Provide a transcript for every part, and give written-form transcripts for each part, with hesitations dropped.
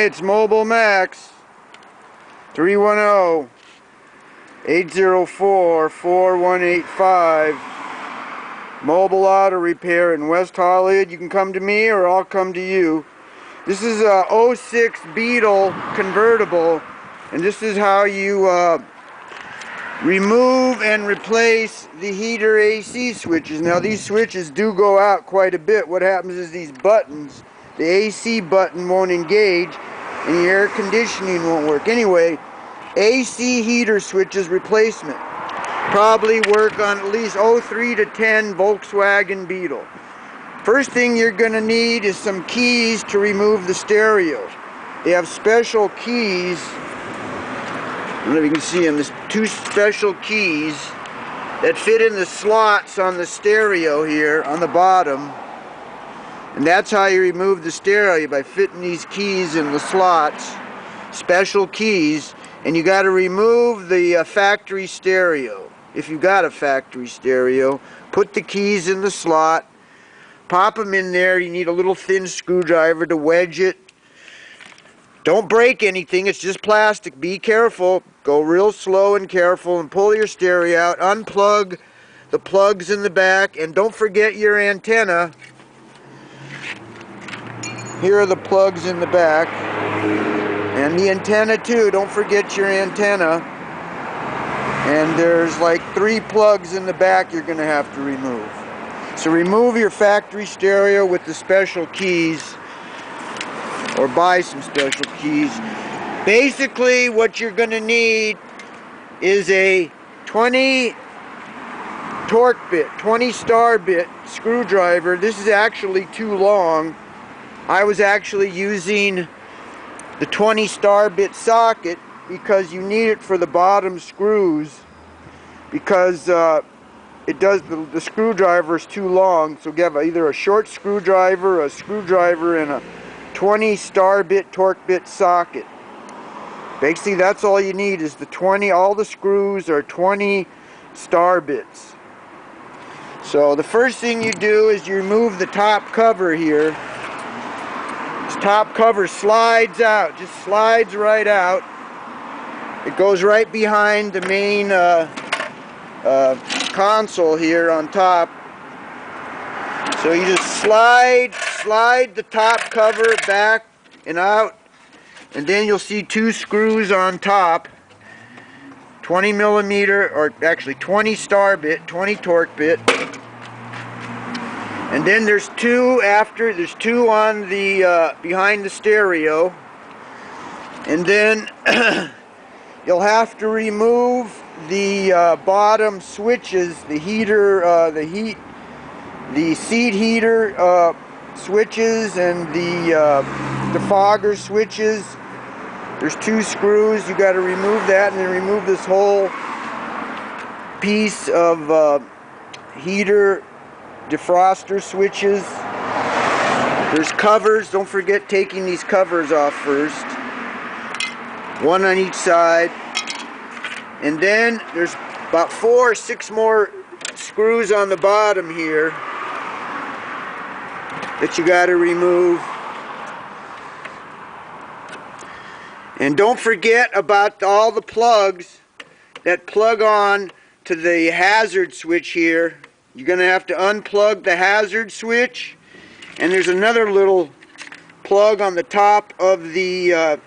Hi, it's Mobile Max. 310-804-4185. Mobile Auto Repair in West Hollywood. You can come to me or I'll come to you. This is a '06 Beetle convertible, and this is how you remove and replace the heater AC switches. Now these switches do go out quite a bit. What happens is these buttons, the AC button won't engage and the air conditioning won't work. Anyway, AC heater switches replacement. Probably work on at least 03 to 10 Volkswagen Beetle. First thing you're going to need is some keys to remove the stereo. They have special keys. I don't know if you can see them. There's two special keys that fit in the slots on the stereo here on the bottom. And that's how you remove the stereo, by fitting these keys in the slots. Special keys. And you got to remove the factory stereo. If you got a factory stereo, put the keys in the slot. Pop them in there. You need a little thin screwdriver to wedge it. Don't break anything, it's just plastic. Be careful. Go real slow and careful and pull your stereo out. Unplug the plugs in the back, and don't forget your antenna. Here are the plugs in the back. And the antenna too, don't forget your antenna. And there's like 3 plugs in the back you're going to have to remove. So remove your factory stereo with the special keys, or buy some special keys. Basically what you're going to need is a 20 torque bit, 20 star bit screwdriver. This is actually too long. I was actually using the 20 star bit socket because you need it for the bottom screws, because the screwdriver is too long. So you have either a short screwdriver, a screwdriver, and a 20 star bit torque bit socket. Basically that's all you need is the 20. All the screws are 20 star bits. So the first thing you do is you remove the top cover here. This top cover slides out, just slides right out. It goes right behind the main console here on top. So you just slide the top cover back and out, and then you'll see 2 screws on top, 20 millimeter, or actually 20 star bit, 20 torque bit. And then there's 2 on the behind the stereo. And then you'll have to remove the bottom switches, the heater, the seat heater switches, and the defogger switches. There's 2 screws. You got to remove that, and then remove this whole piece of heater defroster switches. There's covers. Don't forget taking these covers off first. 1 on each side. And then there's about 4 or 6 more screws on the bottom here that you got to remove. And don't forget about all the plugs that plug on to the hazard switch here. You're going to have to unplug the hazard switch, and there's another little plug on the top of the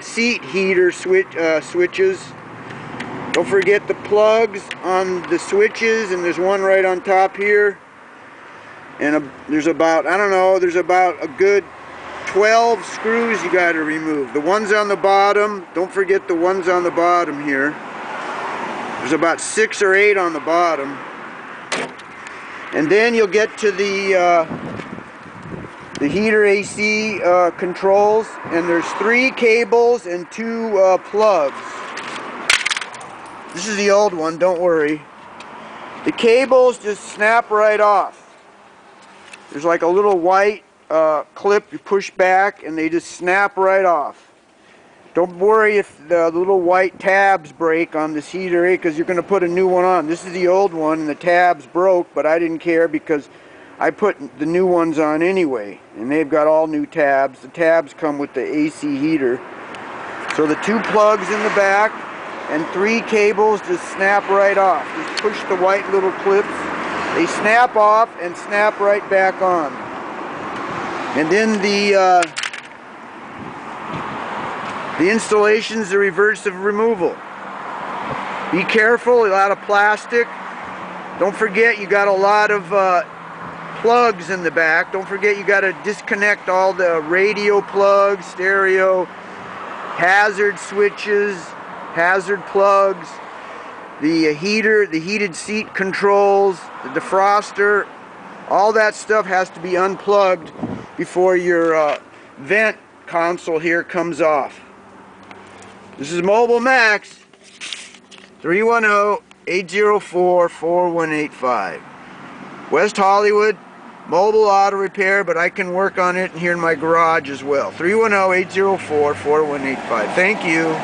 seat heater switches. Don't forget the plugs on the switches, and there's one right on top here. And there's about, I don't know, there's about a good 12 screws you got to remove. The ones on the bottom, don't forget the ones on the bottom here. There's about 6 or 8 on the bottom. And then you'll get to the heater AC controls, and there's 3 cables and 2 plugs. This is the old one, don't worry. The cables just snap right off. There's like a little white clip you push back, and they just snap right off. Don't worry if the little white tabs break on this heater, because you're going to put a new one on. This is the old one, and the tabs broke, but I didn't care because I put the new ones on anyway, and they've got all new tabs. The tabs come with the AC heater. So the 2 plugs in the back and 3 cables just snap right off. Just push the white little clips. They snap off and snap right back on. And then the installation's the reverse of removal. Be careful, a lot of plastic. Don't forget you got a lot of plugs in the back. Don't forget you got to disconnect all the radio plugs, stereo, hazard switches, hazard plugs, the heater, the heated seat controls, the defroster. All that stuff has to be unplugged before your vent console here comes off. This is Mobile Max, 310-804-4185. West Hollywood, mobile auto repair, but I can work on it here in my garage as well. 310-804-4185. Thank you.